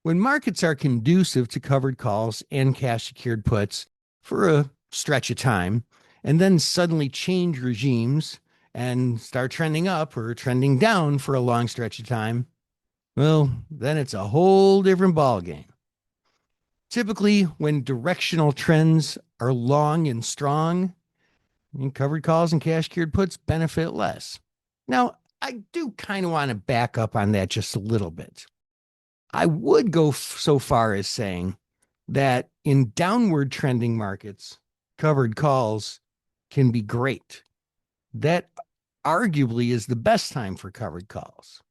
When markets are conducive to covered calls and cash secured puts for a stretch of time, and then suddenly change regimes and start trending up or trending down for a long stretch of time, well, then it's a whole different ballgame. Typically, when directional trends are long and strong, covered calls and cash secured puts benefit less. Now, I do kind of want to back up on that just a little bit. I would go so far as saying that in downward trending markets, covered calls can be great. That arguably is the best time for covered calls.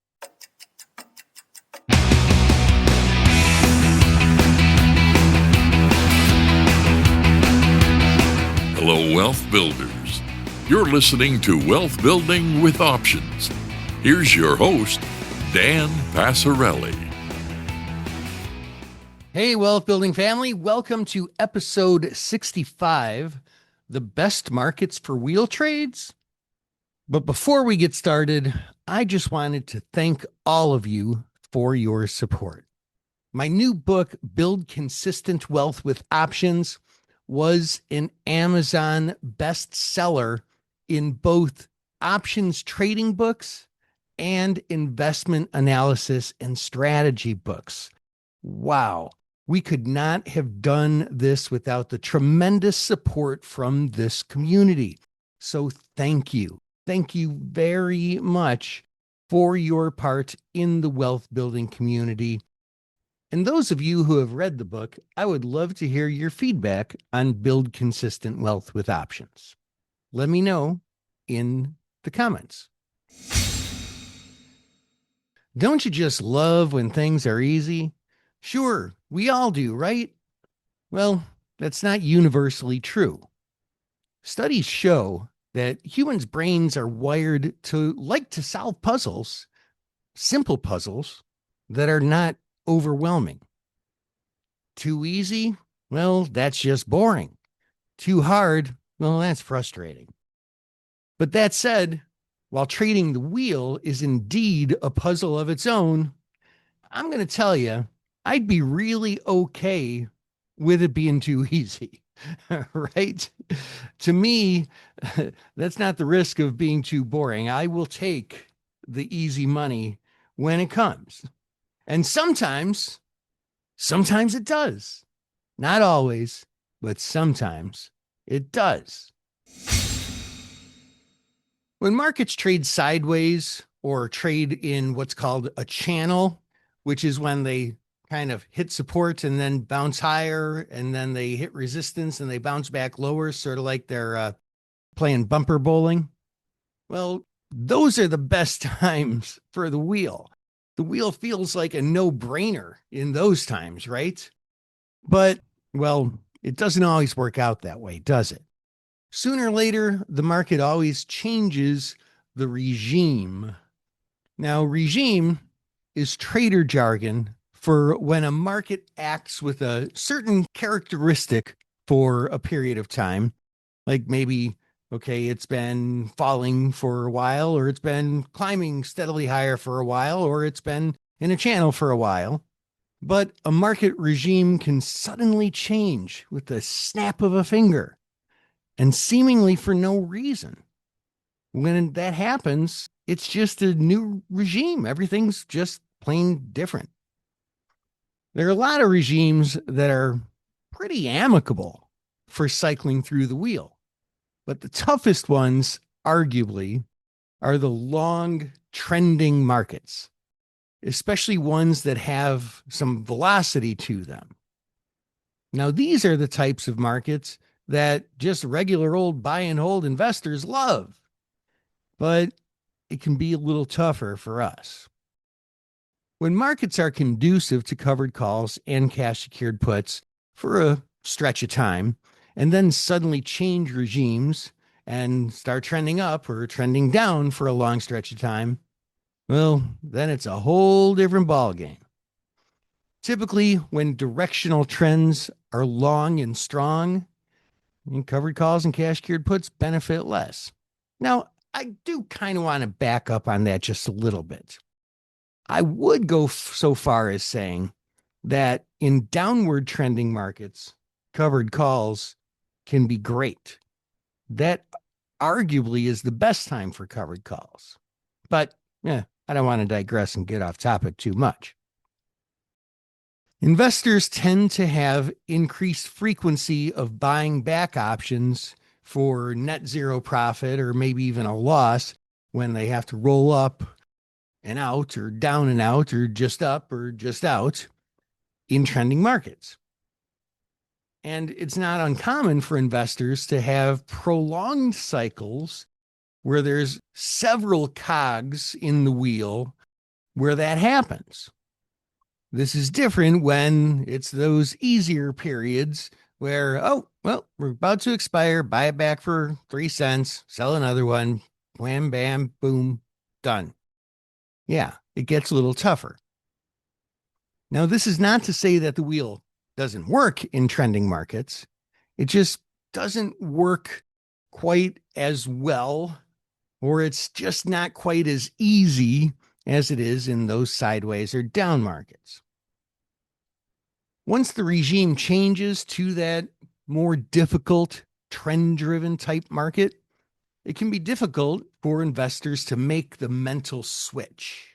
Hello, Wealth Builders. You're listening to Wealth Building with Options. Here's your host, Dan Passarelli. Hey, Wealth Building family. Welcome to episode 65, The Best Markets for Wheel Trades. But before we get started, I just wanted to thank all of you for your support. My new book, Build Consistent Wealth with Options, was an Amazon bestseller in both options trading books and investment analysis and strategy books. Wow. We could not have done this without the tremendous support from this community. So thank you. Thank you very much for your part in the wealth building community. And those of you who have read the book, I would love to hear your feedback on Build Consistent Wealth with Options. Let me know in the comments. Don't you just love when things are easy? Sure, we all do, right? Well, that's not universally true. Studies show that humans' brains are wired to like to solve puzzles, simple puzzles that are not overwhelming. Too easy? Well, that's just boring. Too hard? Well, that's frustrating. But that said, while trading the wheel is indeed a puzzle of its own, I'm going to tell you, I'd be really okay with it being too easy, right? To me, that's not the risk of being too boring. I will take the easy money when it comes. And sometimes it does. Not always, but sometimes it does. When markets trade sideways or trade in what's called a channel, which is when they kind of hit support and then bounce higher, and then they hit resistance and they bounce back lower, sort of like they're playing bumper bowling. Well, those are the best times for the wheel. The wheel feels like a no-brainer in those times, right? But, well, it doesn't always work out that way, does it? Sooner or later, the market always changes the regime. Now, regime is trader jargon for when a market acts with a certain characteristic for a period of time, like maybe, okay, it's been falling for a while, or it's been climbing steadily higher for a while, or it's been in a channel for a while. But a market regime can suddenly change with the snap of a finger and seemingly for no reason. When that happens, it's just a new regime. Everything's just plain different. There are a lot of regimes that are pretty amicable for cycling through the wheel, but the toughest ones, arguably, are the long trending markets, especially ones that have some velocity to them. Now, these are the types of markets that just regular old buy and hold investors love, but it can be a little tougher for us. When markets are conducive to covered calls and cash secured puts for a stretch of time, and then suddenly change regimes and start trending up or trending down for a long stretch of time, well, then it's a whole different ballgame. Typically, when directional trends are long and strong, covered calls and cash secured puts benefit less. Now, I do kind of want to back up on that just a little bit. I would go so far as saying that in downward trending markets, covered calls can be great. That arguably is the best time for covered calls. But yeah, I don't want to digress and get off topic too much. Investors tend to have increased frequency of buying back options for net zero profit or maybe even a loss when they have to roll up and out or down and out or just up or just out in trending markets. And it's not uncommon for investors to have prolonged cycles where there's several cogs in the wheel where that happens. This is different when it's those easier periods where, oh, well, we're about to expire, buy it back for 3 cents, sell another one, wham, bam, boom, done. Yeah, it gets a little tougher. Now, this is not to say that the wheel doesn't work in trending markets. It just doesn't work quite as well, or it's just not quite as easy as it is in those sideways or down markets. Once the regime changes to that more difficult trend-driven type market, it can be difficult for investors to make the mental switch.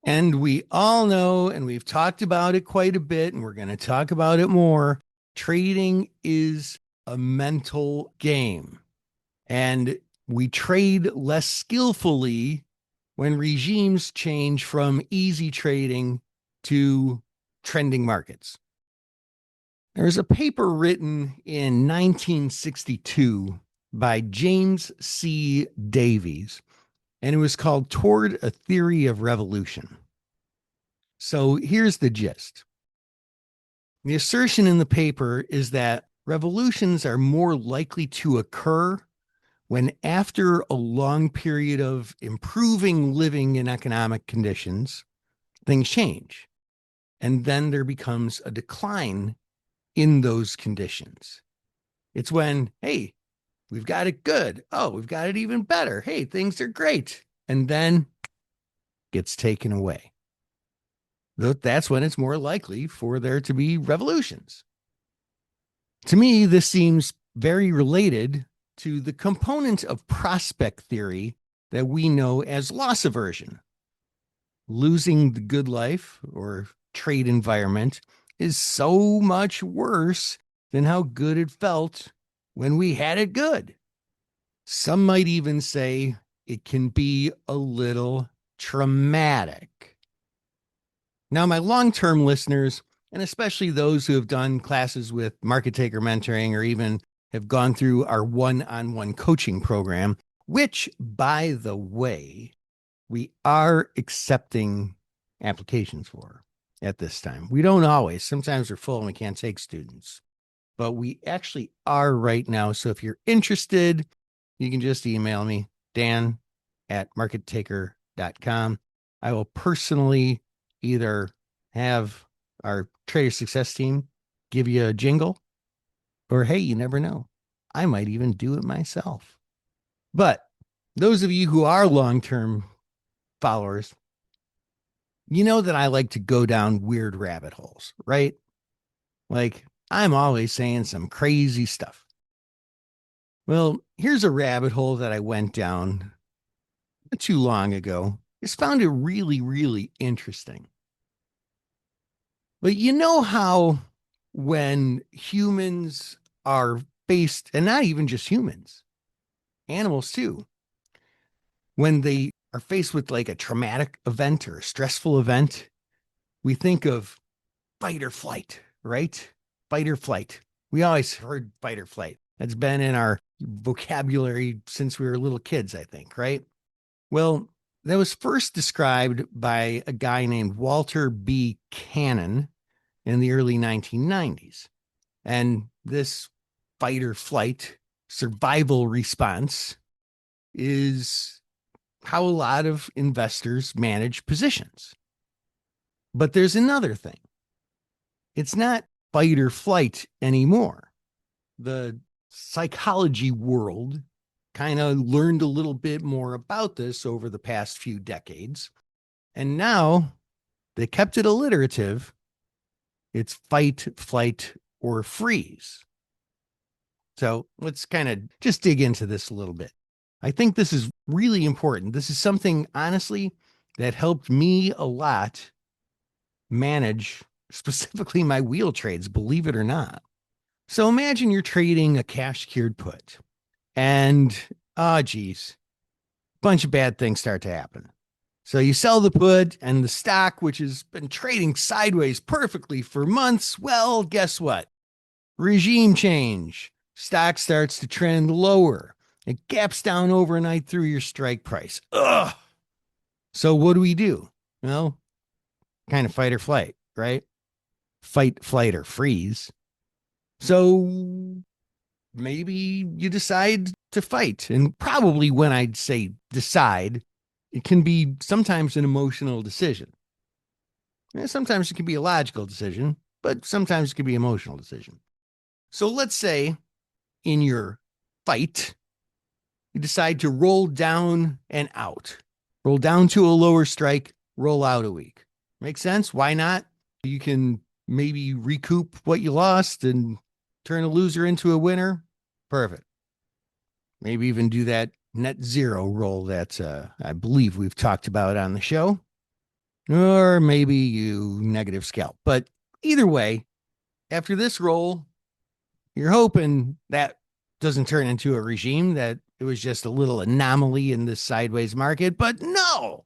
And we all know, and we've talked about it quite a bit, and we're going to talk about it more. Trading is a mental game, and we trade less skillfully when regimes change from easy trading to trending markets. There's a paper written in 1962 by James C. Davies, and it was called Toward a Theory of Revolution. So here's the gist. The assertion in the paper is that revolutions are more likely to occur when, after a long period of improving living and economic conditions, things change. And then there becomes a decline in those conditions. It's when, hey, we've got it good. Oh, we've got it even better. Hey, things are great. And then gets taken away. That's when it's more likely for there to be revolutions. To me, this seems very related to the component of prospect theory that we know as loss aversion. Losing the good life or trade environment is so much worse than how good it felt when we had it good. Some might even say it can be a little traumatic. Now, my long-term listeners, and especially those who have done classes with Market Taker Mentoring or even have gone through our one-on-one coaching program, which, by the way, we are accepting applications for at this time. We don't always. Sometimes we're full and we can't take students, but we actually are right now. So if you're interested, you can just email me, dan@markettaker.com. I will personally either have our trader success team give you a jingle, or hey, you never know, I might even do it myself. But those of you who are long-term followers, you know that I like to go down weird rabbit holes, right? Like, I'm always saying some crazy stuff. Well, here's a rabbit hole that I went down not too long ago. I just found it really, really interesting. But you know how when humans are faced, and not even just humans, animals too, when they are faced with like a traumatic event or a stressful event, we think of fight or flight, right? Fight or flight. We always heard fight or flight. That's been in our vocabulary since we were little kids, I think, right? Well, that was first described by a guy named Walter B. Cannon in the early 1990s. And this fight or flight survival response is how a lot of investors manage positions. But there's another thing. It's not fight or flight anymore. The psychology world kind of learned a little bit more about this over the past few decades. And now they kept it alliterative It's fight, flight, or freeze. So let's kind of just dig into this a little bit. I think this is really important. This is something, honestly, that helped me a lot manage specifically my wheel trades, believe it or not. So imagine you're trading a cash secured put and, oh, geez, a bunch of bad things start to happen. So you sell the put and the stock, which has been trading sideways perfectly for months. Well, guess what? Regime change. Stock starts to trend lower. It gaps down overnight through your strike price. Ugh. So what do? Well, kind of fight or flight, right? Fight, flight, or freeze. So maybe you decide to fight. And probably when I'd say decide, it can be sometimes an emotional decision. Sometimes it can be a logical decision, but sometimes it can be an emotional decision. So let's say in your fight, you decide to roll down and out, roll down to a lower strike, roll out a week. Make sense? Why not? You can maybe recoup what you lost and turn a loser into a winner. Perfect. Maybe even do that net zero roll that I believe we've talked about on the show. Or maybe you negative scalp. But either way, after this roll, you're hoping that doesn't turn into a regime, that it was just a little anomaly in this sideways market. But no,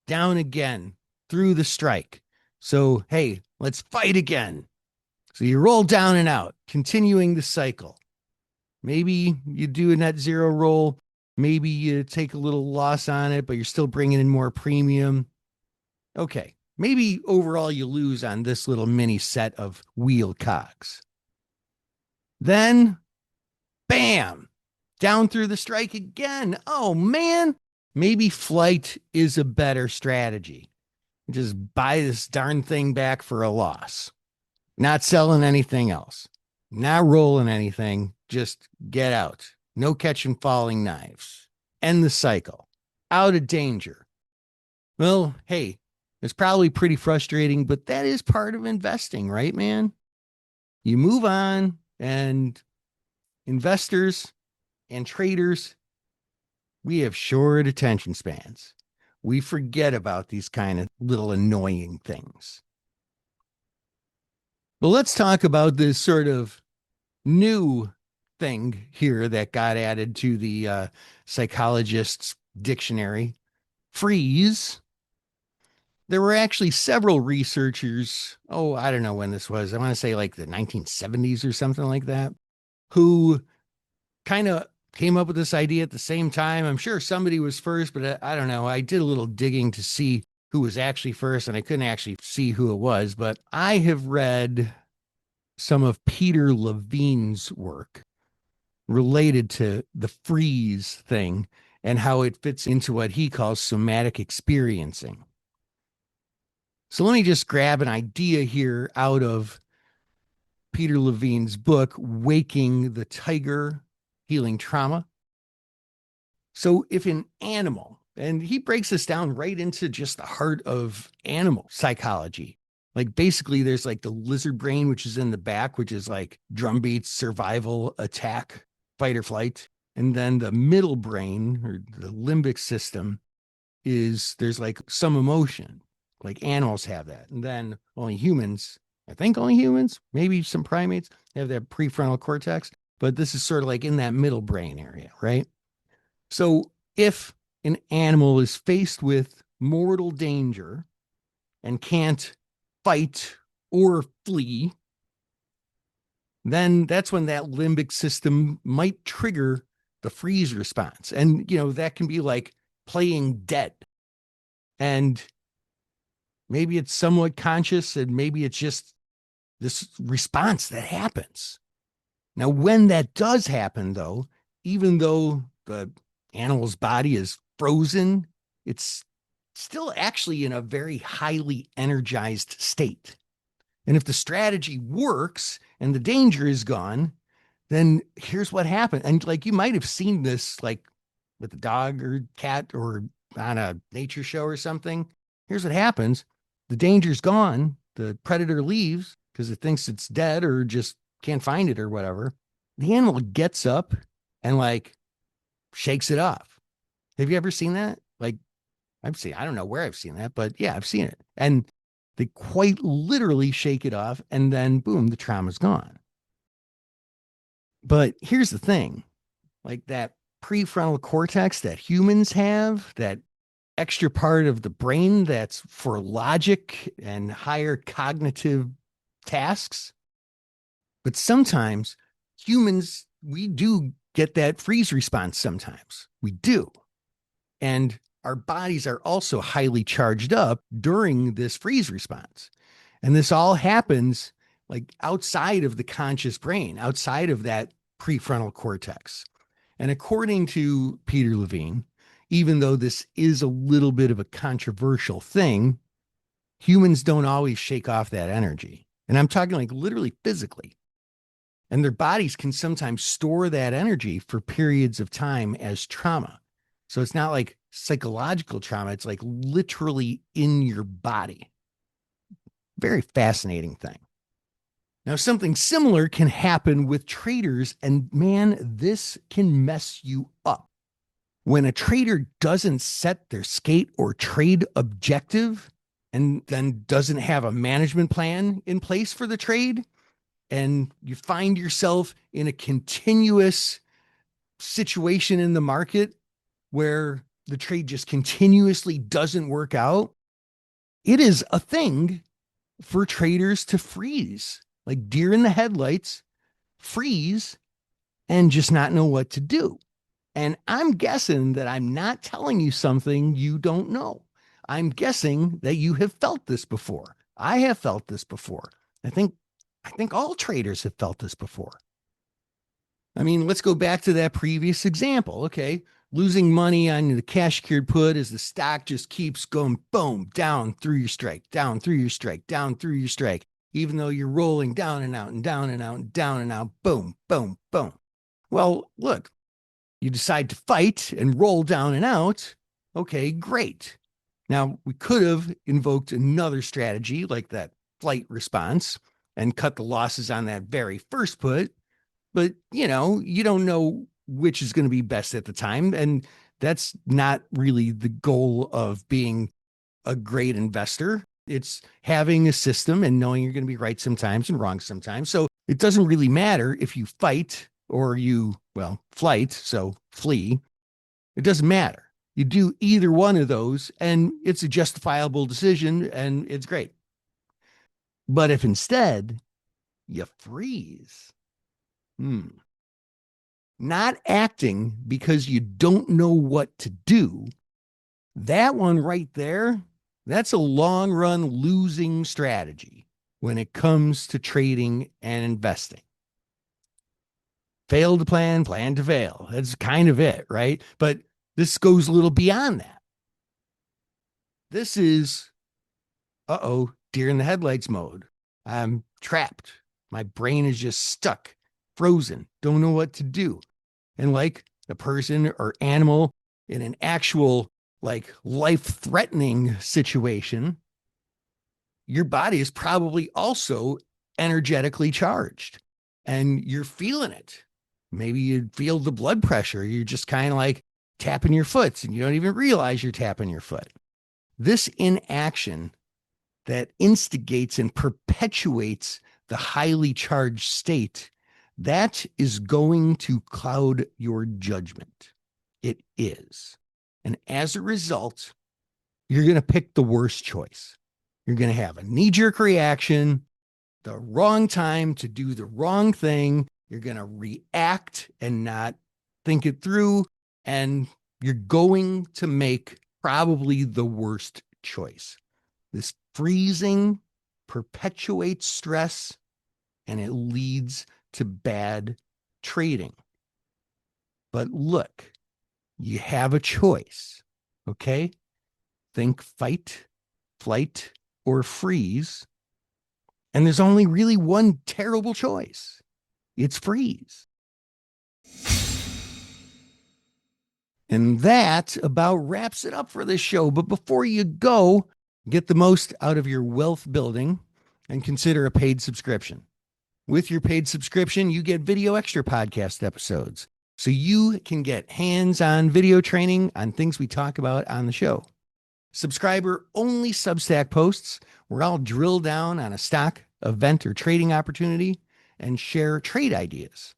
down again through the strike. So, hey, let's fight again. So you roll down and out, continuing the cycle. Maybe you do a net zero roll. Maybe you take a little loss on it, but you're still bringing in more premium. Okay, maybe overall you lose on this little mini set of wheel cogs. Then, bam, down through the strike again. Oh, man, maybe flight is a better strategy. Just buy this darn thing back for a loss. Not selling anything else. Not rolling anything. Just get out. No catching falling knives. End the cycle. Out of danger. Well, hey, it's probably pretty frustrating, but that is part of investing, right, man? You move on, and investors and traders, we have short attention spans. We forget about these kind of little annoying things. But let's talk about this sort of new thing here that got added to the psychologist's dictionary, freeze. There were actually several researchers, I don't know when this was. I want to say like the 1970s or something like that, who kind of came up with this idea at the same time. I'm sure somebody was first, but I don't know. I did a little digging to see who was actually first, and I couldn't actually see who it was, but I have read some of Peter Levine's work related to the freeze thing and how it fits into what he calls somatic experiencing. So let me just grab an idea here out of Peter Levine's book, Waking the Tiger, Healing Trauma. So if an animal, and he breaks this down right into just the heart of animal psychology, like basically there's like the lizard brain, which is in the back, which is like drumbeats, survival, attack, fight or flight. And then the middle brain or the limbic system is there's like some emotion, like animals have that. And then only humans, I think only humans, maybe some primates have that prefrontal cortex, but this is sort of like in that middle brain area, right? So if an animal is faced with mortal danger and can't fight or flee, then that's when that limbic system might trigger the freeze response. And, that can be like playing dead. And maybe it's somewhat conscious, and maybe it's just this response that happens. Now, when that does happen, though, even though the animal's body is frozen, it's still actually in a very highly energized state. And if the strategy works and the danger is gone, then here's what happened. And like you might have seen this like with a dog or cat or on a nature show or something. Here's what happens. The danger's gone. the predator leaves because it thinks it's dead or just can't find it or whatever, the animal gets up and like shakes it off. Have you ever seen that? Like, I don't know where I've seen that, but yeah, I've seen it. And they quite literally shake it off, and then boom, the trauma's gone. But here's the thing, like that prefrontal cortex that humans have, that extra part of the brain that's for logic and higher cognitive tasks. But sometimes humans, we do get that freeze response sometimes. We do. And our bodies are also highly charged up during this freeze response. And this all happens like outside of the conscious brain, outside of that prefrontal cortex. And according to Peter Levine, even though this is a little bit of a controversial thing, humans don't always shake off that energy. And I'm talking like literally physically. And their bodies can sometimes store that energy for periods of time as trauma. So it's not like psychological trauma, it's like literally in your body. Very fascinating thing. Now, something similar can happen with traders, and man, this can mess you up. When a trader doesn't set their skate or trade objective and then doesn't have a management plan in place for the trade, and you find yourself in a continuous situation in the market where the trade just continuously doesn't work out, it is a thing for traders to freeze, like deer in the headlights, freeze, and just not know what to do. And I'm guessing that I'm not telling you something you don't know. I'm guessing that you have felt this before. I have felt this before. I think all traders have felt this before. I mean, let's go back to that previous example. Okay. Losing money on the cash secured put as the stock just keeps going boom, down through your strike, down through your strike, down through your strike, even though you're rolling down and out and down and out and down and out, boom, boom, boom. Well, look, you decide to fight and roll down and out. Okay, great. Now, we could have invoked another strategy like that flight response and cut the losses on that very first put. But, you don't know which is going to be best at the time. And that's not really the goal of being a great investor. It's having a system and knowing you're going to be right sometimes and wrong sometimes. So it doesn't really matter if you fight or flight, so flee. It doesn't matter. You do either one of those and it's a justifiable decision and it's great. But if instead you freeze, not acting because you don't know what to do, that one right there, that's a long run losing strategy when it comes to trading and investing. Fail to plan, plan to fail. That's kind of it, right? But this goes a little beyond that. This is, deer in the headlights mode. I'm trapped. My brain is just stuck, frozen, don't know what to do. And like a person or animal in an actual like life-threatening situation, your body is probably also energetically charged and you're feeling it. Maybe you feel the blood pressure. You're just kind of like tapping your foot and you don't even realize you're tapping your foot. This inaction that instigates and perpetuates the highly charged state, that is going to cloud your judgment. It is. And as a result, you're going to pick the worst choice. You're going to have a knee-jerk reaction, the wrong time to do the wrong thing. You're going to react and not think it through. And you're going to make probably the worst choice. This freezing perpetuates stress and it leads to bad trading. But look, you have a choice, okay? Think fight, flight, or freeze. And there's only really one terrible choice. It's freeze. And that about wraps it up for this show. But before you go, get the most out of your wealth building. and consider a paid subscription. With your paid subscription, you get Video Extra podcast episodes, so you can get hands-on video training on things we talk about on the show. Subscriber-only Substack posts where I'll drill down on a stock, event, or trading opportunity and share trade ideas.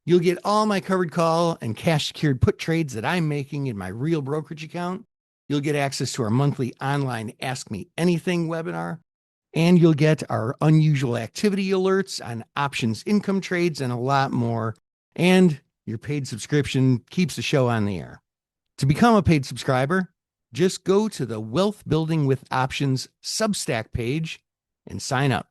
You'll get all my covered call and cash-secured put trades that I'm making in my real brokerage account. You'll get access to our monthly online Ask Me Anything webinar, and you'll get our unusual activity alerts on options income trades and a lot more. And your paid subscription keeps the show on the air. To become a paid subscriber, just go to the Wealth Building with Options Substack page and sign up.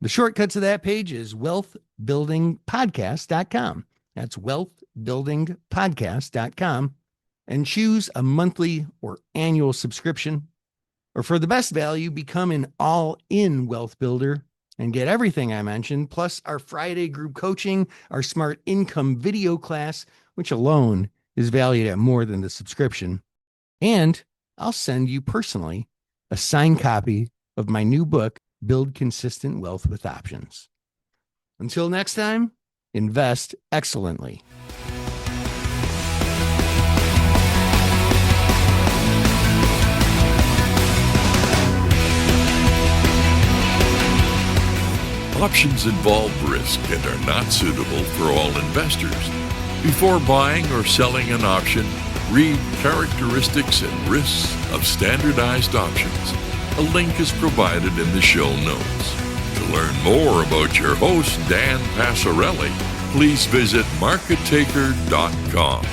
The shortcut to that page is wealthbuildingpodcast.com. That's wealthbuildingpodcast.com, and choose a monthly or annual subscription. Or for the best value, become an all-in wealth builder and get everything I mentioned, plus our Friday group coaching, our smart income video class, which alone is valued at more than the subscription. And I'll send you personally a signed copy of my new book, Build Consistent Wealth with Options. Until next time, invest excellently. Options involve risk and are not suitable for all investors. Before buying or selling an option, read characteristics and risks of standardized options. A link is provided in the show notes. To learn more about your host, Dan Passarelli, please visit markettaker.com.